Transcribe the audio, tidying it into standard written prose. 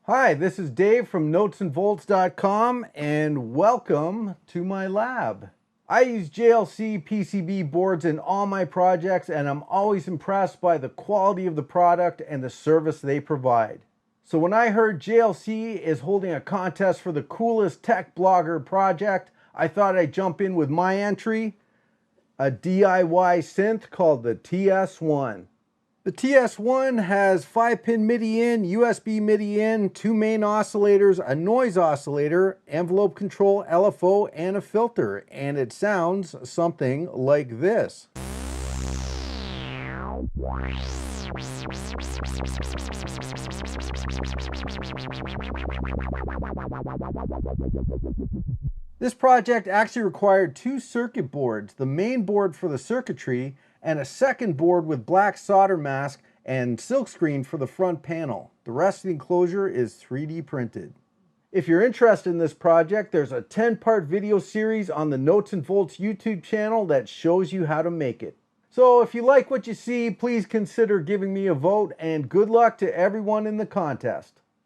Hi, this is Dave from notesandvolts.com and welcome to my lab. I use JLCPCB boards in all my projects and I'm always impressed by the quality of the product and the service they provide. So when I heard JLC is holding a contest for the coolest tech blogger project, I thought I'd jump in with my entry, a DIY synth called the TS1. The TS1 has 5-pin MIDI in, USB MIDI in, 2 main oscillators, a noise oscillator, envelope control, LFO, and a filter. And it sounds something like this. This project actually required 2 circuit boards, the main board for the circuitry and a second board with black solder mask and silkscreen for the front panel. The rest of the enclosure is 3D printed. If you're interested in this project, there's a 10-part video series on the Notes and Volts YouTube channel that shows you how to make it. So if you like what you see, please consider giving me a vote and good luck to everyone in the contest.